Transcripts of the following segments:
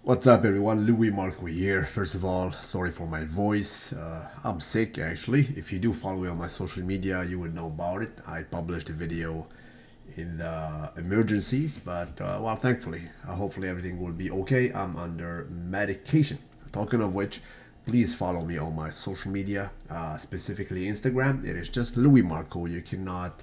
What's up everyone, Louis Marco here. First of all, sorry for my voice. I'm sick actually. If you do follow me on my social media, you would know about it. I published a video in the emergencies, but well, thankfully, hopefully everything will be okay. I'm under medication. Talking of which, please follow me on my social media, specifically Instagram. It is just Louis Marco. You cannot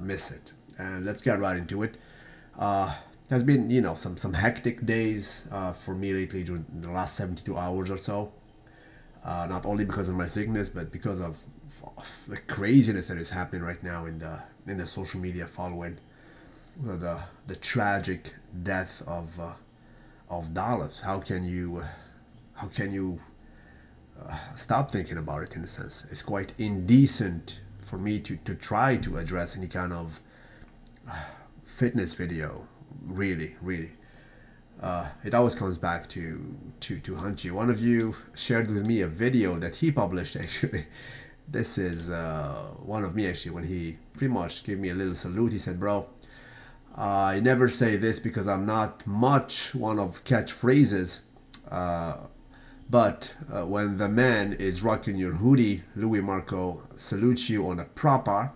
miss it. And let's get right into it. Has been, some hectic days for me lately during the last 72 hours or so. Not only because of my sickness, but because of the craziness that is happening right now in the social media following the tragic death of Dallas. How can you stop thinking about it? In a sense, it's quite indecent for me to try to address any kind of fitness video. Really, it always comes back to Hunchy. One of you shared with me a video that he published actually. This is one of me actually, when he pretty much gave me a little salute. He said, bro, I never say this because I'm not much one of catchphrases, but when the man is rocking your hoodie, Louis Marco salutes you on a proper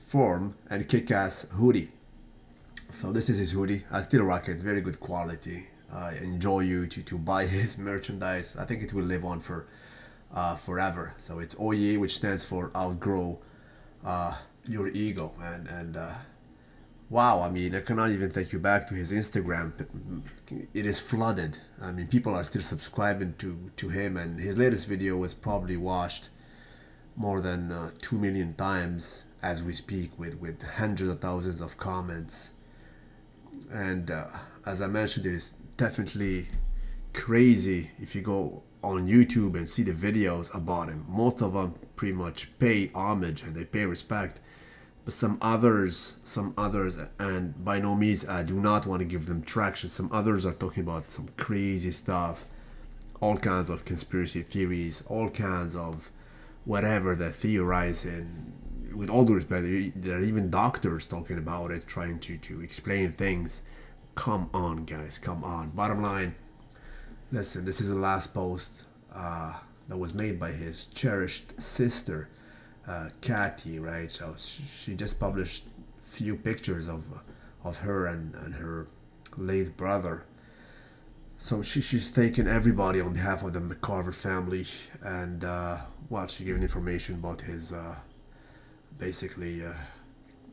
form and kick-ass hoodie. So this is his hoodie. I still rock it. Very good quality. I enjoy you to buy his merchandise. I think it will live on for forever. So it's OYE, which stands for outgrow your ego. And wow, I mean, I cannot even take you back to his Instagram. It is flooded. I mean, people are still subscribing to him, and his latest video was probably watched more than 2 million times as we speak, with hundreds of thousands of comments. And as I mentioned, it is definitely crazy if you go on YouTube and see the videos about him. Most of them pretty much pay homage and they pay respect, but some others, and by no means I do not want to give them traction. Some others are talking about some crazy stuff, all kinds of conspiracy theories, all kinds of whatever they're theorizing. With all due respect, there are even doctors talking about it, trying to explain things. Come on, guys, come on. Bottom line, listen, this is the last post that was made by his cherished sister, Kathy, right? So she just published a few pictures of her and her late brother. So she's taken everybody on behalf of the McCarver family, and well, she gave information about his basically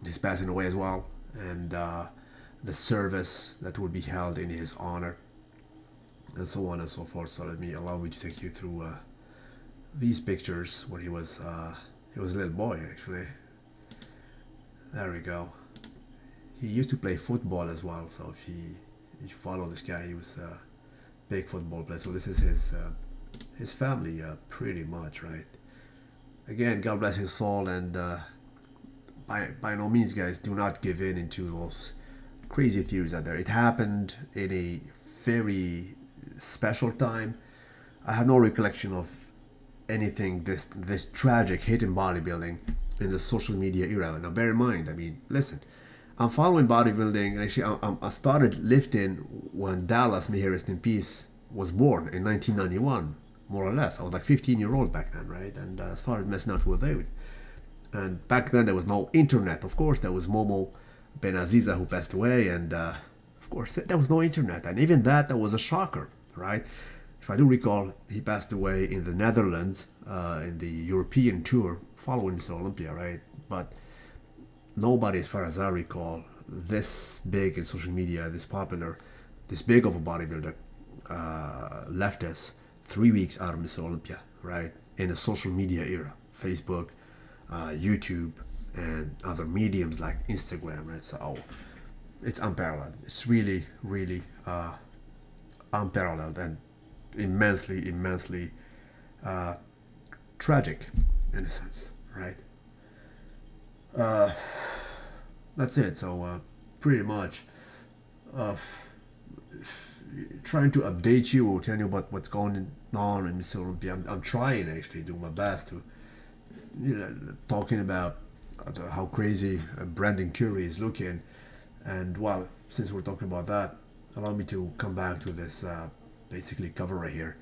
he's passing away as well, and the service that will be held in his honor, and so on and so forth. So allow me to take you through these pictures when he was a little boy actually. There we go. He used to play football as well, so if you follow this guy, he was a big football player. So this is his family, pretty much, right? Again, God bless his soul, and by no means, guys, do not give in into those crazy theories out there. It happened in a very special time. I have no recollection of anything this tragic hit in bodybuilding in the social media era. Now bear in mind, I mean, listen, I'm following bodybuilding, and actually I started lifting when Dallas, may he rest in peace, was born in 1991, more or less. I was like 15-year-old back then, right? And started messing out with it. And back then there was no internet. Of course, there was Momo Benaziza, who passed away, and of course there was no internet. And even that was a shocker, right? If I do recall, he passed away in the Netherlands in the European tour following Mr. Olympia, right? But nobody, as far as I recall, this big in social media, this popular, this big of a bodybuilder left us 3 weeks out of Mr. Olympia, right? In the social media era, Facebook, YouTube, and other mediums like Instagram, right? So it's unparalleled. It's really unparalleled and immensely tragic in a sense, right? That's it. So pretty much trying to update you or tell you about what's going on in Mr. Olympia. I'm trying, actually, do my best to, talking about how crazy Brandon Curry is looking. And well, since we're talking about that, allow me to come back to this basically cover right here.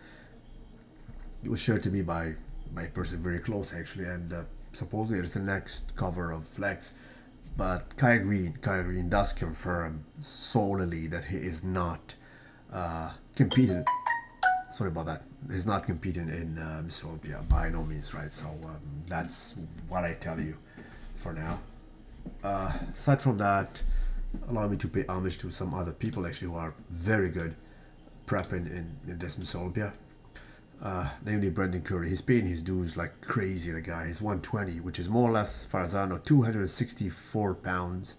It was shared to me by a person very close actually, and supposedly it's the next cover of Flex. But Kai Green does confirm solely that he is not competing. Sorry about that. He's not competing in Miss Olympia by no means, right? So that's what I tell you for now. Aside from that, allow me to pay homage to some other people actually who are very good prepping in this Miss Olympia. Namely Brendan Curry. He's paying his dues like crazy, the guy. He's 120, which is more or less, as far as I know, 264 pounds.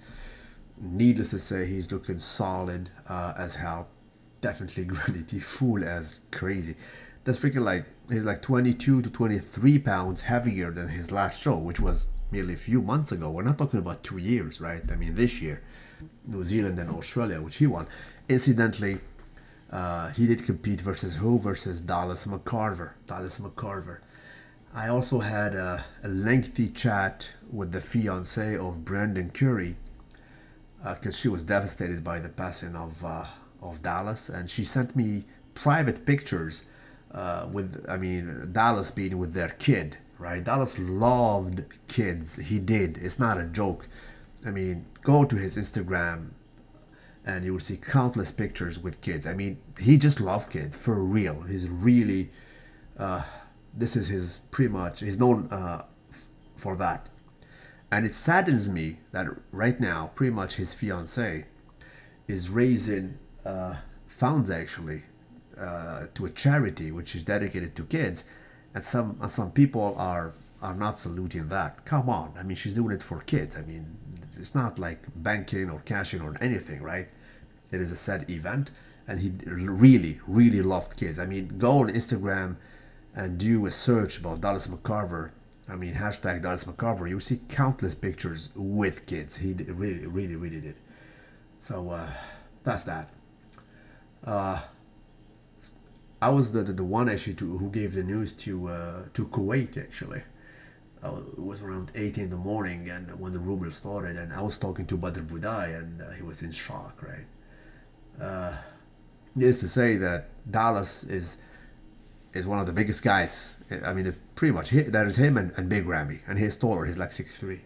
Needless to say, he's looking solid as hell. Definitely gravity full as crazy. That's freaking like, he's like 22 to 23 pounds heavier than his last show, which was merely a few months ago. We're not talking about 2 years, right? I mean, this year, New Zealand and Australia, which he won. Incidentally, he did compete versus who? Versus Dallas McCarver. I also had a lengthy chat with the fiance of Brendan Curry because she was devastated by the passing of Dallas, and she sent me private pictures Dallas being with their kid, right? Dallas loved kids. He did. It's not a joke. I mean, go to his Instagram and you will see countless pictures with kids. I mean, he just loved kids for real. He's really, this is his pretty much, he's known for that. And it saddens me that right now, pretty much his fiance is raising funds actually to a charity which is dedicated to kids, and some people are not saluting that. Come on, I mean, she's doing it for kids. I mean, it's not like banking or cashing or anything, right? It is a sad event, and he really loved kids. I mean, go on Instagram and do a search about Dallas McCarver. I mean, hashtag Dallas McCarver. You see countless pictures with kids. He really did. So that's that. I was the one actually who gave the news to Kuwait actually. It was around 8 in the morning, and when the rumor started, and I was talking to Badr Budai, and he was in shock, right? Needless to say that Dallas is one of the biggest guys. I mean, it's pretty much that is him and Big Ramy, and he's taller. He's like 6'3".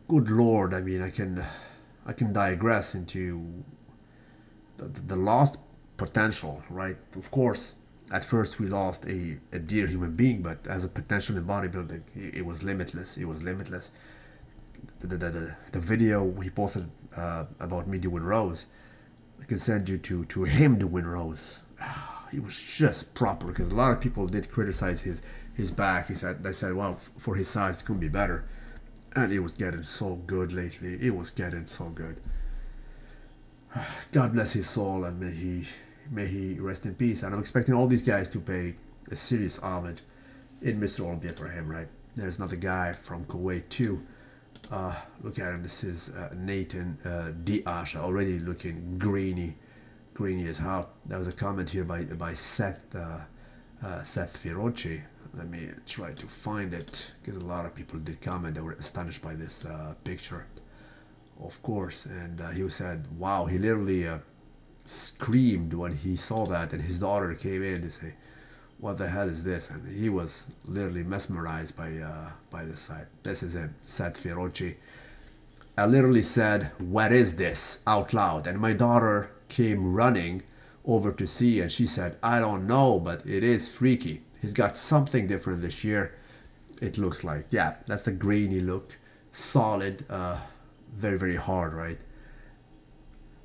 Good Lord, I mean, I can digress into the lost potential, right? Of course, at first we lost a dear human being, but as a potential in bodybuilding, it was limitless. It was limitless. The video he posted about me doing rows, I can send you to him doing rows. He was just proper, because a lot of people did criticize his back. They said, well, for his size, it couldn't be better. And it was getting so good lately. It was getting so good. God bless his soul, and may he rest in peace. And I'm expecting all these guys to pay a serious homage in Mr. Olympia for him, right? There's another guy from Kuwait too. Look at him. This is Nathan Diasha, already looking grainy as hell. There was a comment here by Seth Fiorucci. Let me try to find it, because a lot of people did comment. They were astonished by this picture, of course. And he said, wow, he literally screamed when he saw that, and his daughter came in to say, what the hell is this? And he was literally mesmerized by this site. This is him, Seth Fiorucci. I literally said, what is this, out loud, and my daughter came running over to see, and she said, I don't know, but it is freaky. He's got something different this year, it looks like. Yeah, that's the grainy look, solid, very hard, right?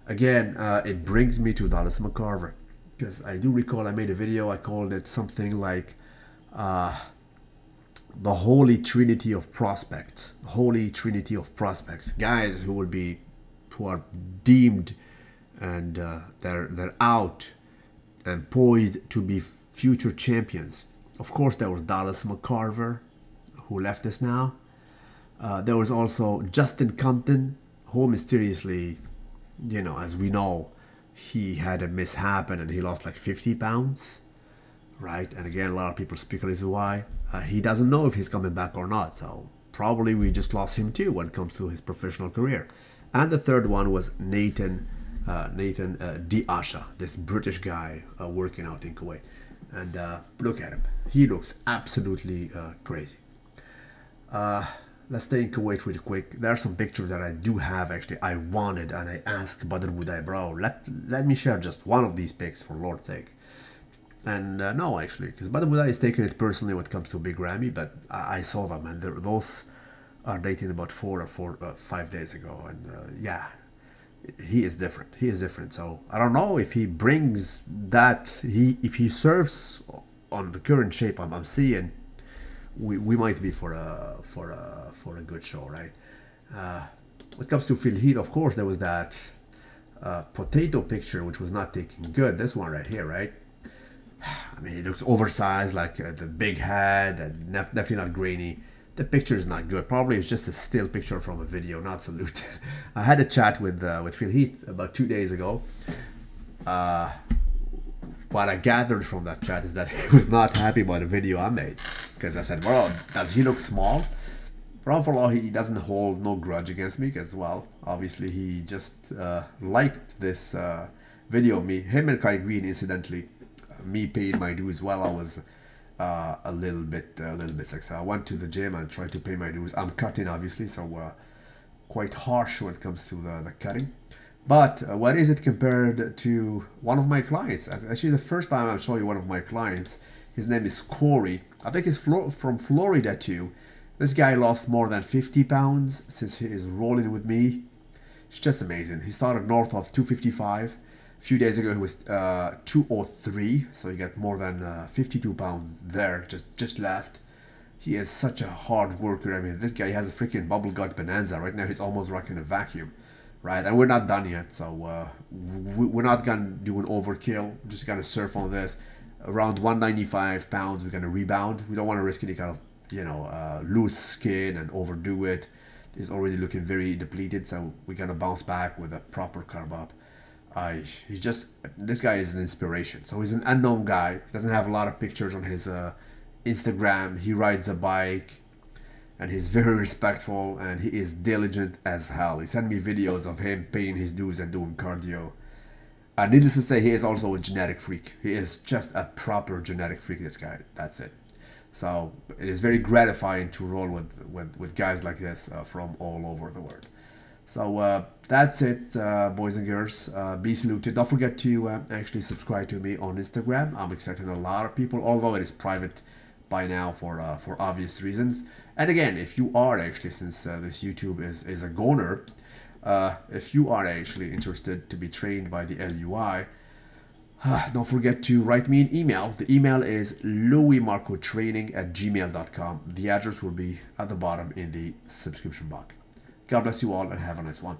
Again, it brings me to Dallas McCarver, because I do recall I made a video. I called it something like the Holy Trinity of Prospects. Holy Trinity of Prospects, guys who are deemed, and they're out and poised to be future champions. Of course, there was Dallas McCarver, who left us now. There was also Justin Compton, who mysteriously, you know, as we know, he had a mishap and he lost like 50 pounds, right? And again, a lot of people speculate why. He doesn't know if he's coming back or not, so probably we just lost him too when it comes to his professional career. And the third one was Nathan Nathan Diasha, this British guy working out in Kuwait. And look at him. He looks absolutely crazy. Let's stay in Kuwait really quick. There are some pictures that I do have actually. I wanted, and I asked Badr Budai, bro, let me share just one of these pics for Lord's sake. And no, actually, because Badr Budai is taking it personally when it comes to Big Ramy, but I saw them, and those are dating about 5 days ago. And yeah, he is different. He is different. So I don't know if he brings that. If he serves on the current shape I'm seeing, we might be for a good show, right? When it comes to Phil Heath, of course, there was that potato picture which was not taken good. This one right here, right? I mean, it looks oversized, like the big head, and definitely not grainy. The picture is not good. Probably it's just a still picture from a video, not saluted. I had a chat with Phil Heath about 2 days ago. What I gathered from that chat is that he was not happy about the video I made, because I said, well, does he look small? For all, he doesn't hold no grudge against me, because, well, obviously he just liked this video of me. Him and Kai Green, incidentally, me paid my dues while I was a little bit sick. I went to the gym and tried to pay my dues. I'm cutting, obviously, so quite harsh when it comes to the cutting. But what is it compared to one of my clients? Actually, the first time I'll show you one of my clients. His name is Corey. I think he's from Florida too. This guy lost more than 50 pounds since he is rolling with me. It's just amazing. He started north of 255. A few days ago he was 203, so he got more than 52 pounds there, just left. He is such a hard worker. I mean, this guy has a freaking bubble gut bonanza. Right now he's almost rocking a vacuum, right? And we're not done yet, so we're not gonna do an overkill. We're just gonna surf on this. Around 195 pounds, we're gonna rebound. We don't want to risk any kind of, you know, loose skin and overdo it. He's already looking very depleted, so we're gonna bounce back with a proper carb up. This guy is an inspiration. So he's an unknown guy. He doesn't have a lot of pictures on his Instagram. He rides a bike, and he's very respectful, and he is diligent as hell. He sent me videos of him paying his dues and doing cardio. Needless to say, he is also a genetic freak. He is just a proper genetic freak, this guy. That's it. So it is very gratifying to roll with guys like this from all over the world. So that's it, boys and girls. Be saluted. Don't forget to actually subscribe to me on Instagram. I'm expecting a lot of people, although it is private by now for obvious reasons. And again, if you are actually, since this YouTube is a goner, if you are actually interested to be trained by the LUI, don't forget to write me an email. The email is louismarcotraining@gmail.com. The address will be at the bottom in the subscription box. God bless you all and have a nice one.